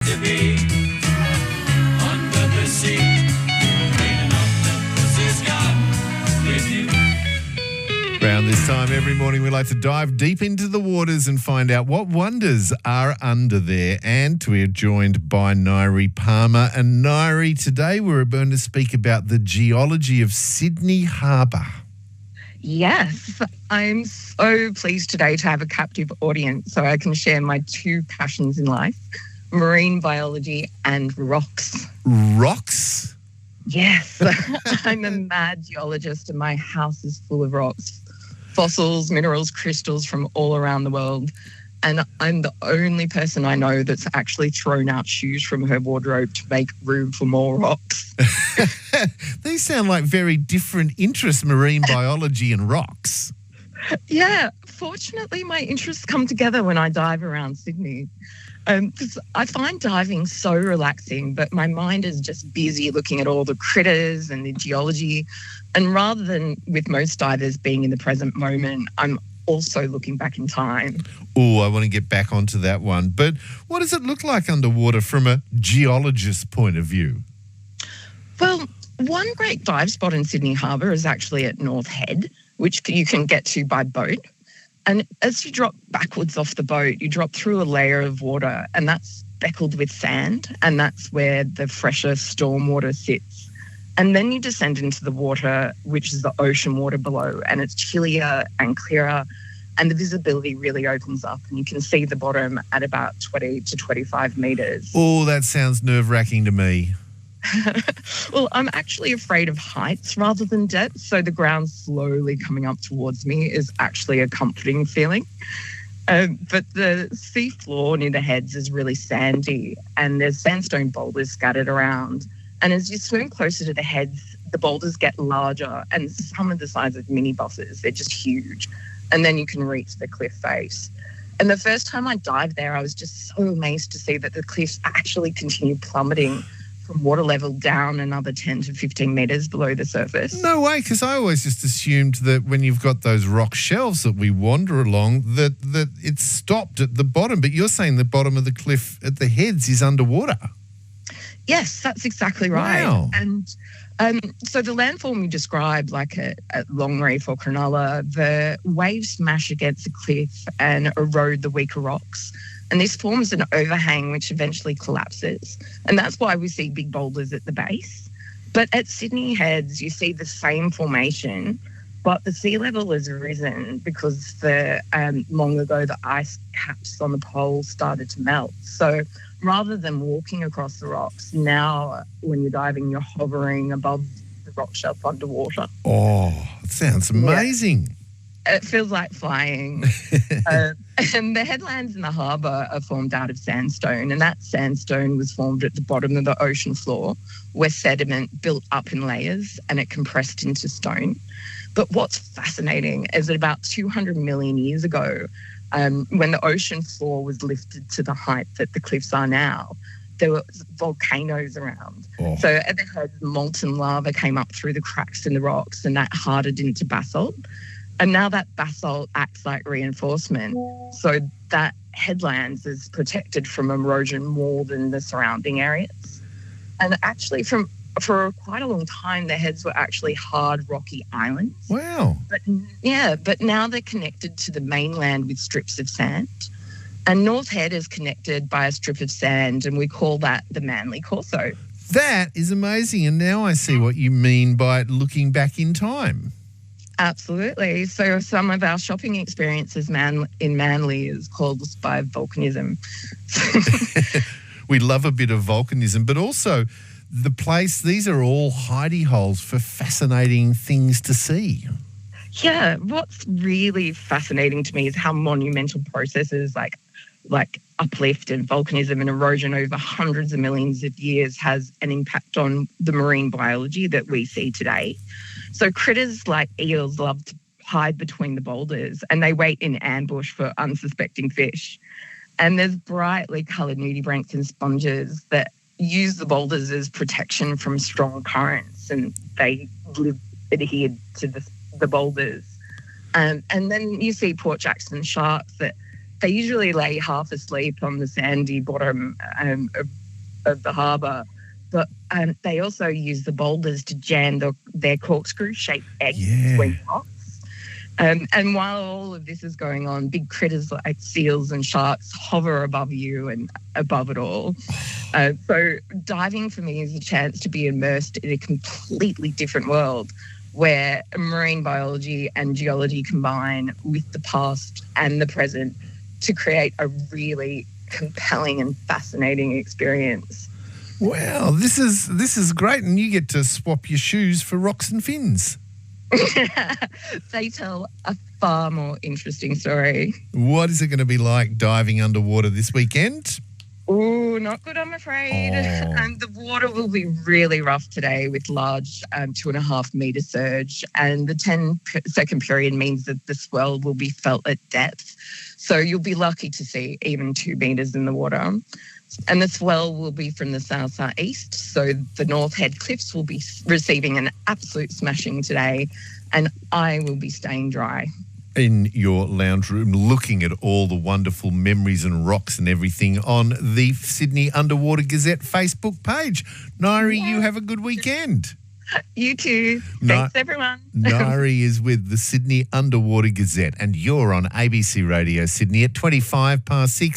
to be under the sea. Ain't an octopus has got with you. Around this time every morning, we like to dive deep into the waters and find out what wonders are under there. And we're joined by Nyrie Palmer. And Nyrie, today we're going to speak about the geology of Sydney Harbour. Yes, I'm so pleased today to have a captive audience so I can share my two passions in life, marine biology and rocks. Rocks? Yes, I'm a mad geologist and my house is full of rocks. Fossils, minerals, crystals from all around the world. And I'm the only person I know that's actually thrown out shoes from her wardrobe to make room for more rocks. These sound like very different interests, marine biology and rocks. Yeah, fortunately my interests come together when I dive around Sydney. 'Cause I find diving so relaxing, but my mind is just busy looking at all the critters and the geology. And rather than with most divers being in the present moment, I'm also looking back in time. Oh, I want to get back onto that one. But what does it look like underwater from a geologist's point of view? Well, one great dive spot in Sydney Harbour is actually at North Head, which you can get to by boat. And as you drop backwards off the boat, you drop through a layer of water and that's speckled with sand, and that's where the fresher storm water sits. And then you descend into the water, which is the ocean water below, and it's chillier and clearer, and the visibility really opens up and you can see the bottom at about 20 to 25 metres. Oh, that sounds nerve-wracking to me. Well, I'm actually afraid of heights rather than depth, so the ground slowly coming up towards me is actually a comforting feeling. But the sea floor near the heads is really sandy and there's sandstone boulders scattered around. And as you swim closer to the heads, the boulders get larger and some of the size of minibuses. They're just huge. And then you can reach the cliff face. And the first time I dived there, I was just so amazed to see that the cliffs actually continue plummeting from water level down another 10 to 15 metres below the surface. No way, because I always just assumed that when you've got those rock shelves that we wander along, that it's stopped at the bottom. But you're saying the bottom of the cliff at the heads is underwater. Yes, that's exactly right. Wow. And so the landform you described, like at Long Reef or Cronulla, the waves smash against the cliff and erode the weaker rocks. And this forms an overhang which eventually collapses. And that's why we see big boulders at the base. But at Sydney Heads, you see the same formation, but the sea level has risen because long ago the ice caps on the poles started to melt. So rather than walking across the rocks, now when you're diving, you're hovering above the rock shelf underwater. Oh, it sounds amazing. Yeah. It feels like flying. And the headlands in the harbour are formed out of sandstone, and that sandstone was formed at the bottom of the ocean floor where sediment built up in layers and it compressed into stone. But what's fascinating is that about 200 million years ago, when the ocean floor was lifted to the height that the cliffs are now, there were volcanoes around. Oh. So at the head, molten lava came up through the cracks in the rocks and that hardened into basalt. And now that basalt acts like reinforcement. So that headlands is protected from erosion more than the surrounding areas. And actually for quite a long time, the heads were actually hard, rocky islands. Wow. But now they're connected to the mainland with strips of sand. And North Head is connected by a strip of sand, and we call that the Manly Corso. That is amazing. And now I see what you mean by looking back in time. Absolutely. So some of our shopping experiences in Manly is caused by volcanism. We love a bit of volcanism, but also the place, these are all hidey holes for fascinating things to see. Yeah, what's really fascinating to me is how monumental processes like uplift and volcanism and erosion over hundreds of millions of years has an impact on the marine biology that we see today. So critters like eels love to hide between the boulders and they wait in ambush for unsuspecting fish. And there's brightly coloured nudibranchs and sponges that use the boulders as protection from strong currents, and they live adhered to the boulders. And then you see Port Jackson sharks that they usually lay half asleep on the sandy bottom of the harbour. But they also use the boulders to jam their corkscrew-shaped eggs between rocks. And while all of this is going on, big critters like seals and sharks hover above you and above it all. So diving for me is a chance to be immersed in a completely different world where marine biology and geology combine with the past and the present to create a really compelling and fascinating experience. Wow, this is great, and you get to swap your shoes for rocks and fins. They tell a far more interesting story. What is it going to be like diving underwater this weekend? Oh, not good, I'm afraid. The water will be really rough today with large 2.5 metre surge, and the 10-second period means that the swell will be felt at depth. So you'll be lucky to see even 2 metres in the water. And the swell will be from the south-southeast, so the North Head Cliffs will be receiving an absolute smashing today, and I will be staying dry. In your lounge room, looking at all the wonderful memories and rocks and everything on the Sydney Underwater Gazette Facebook page. Nyrie, you have a good weekend. You too. Thanks, everyone. Nyrie is with the Sydney Underwater Gazette, and you're on ABC Radio Sydney at 6:25.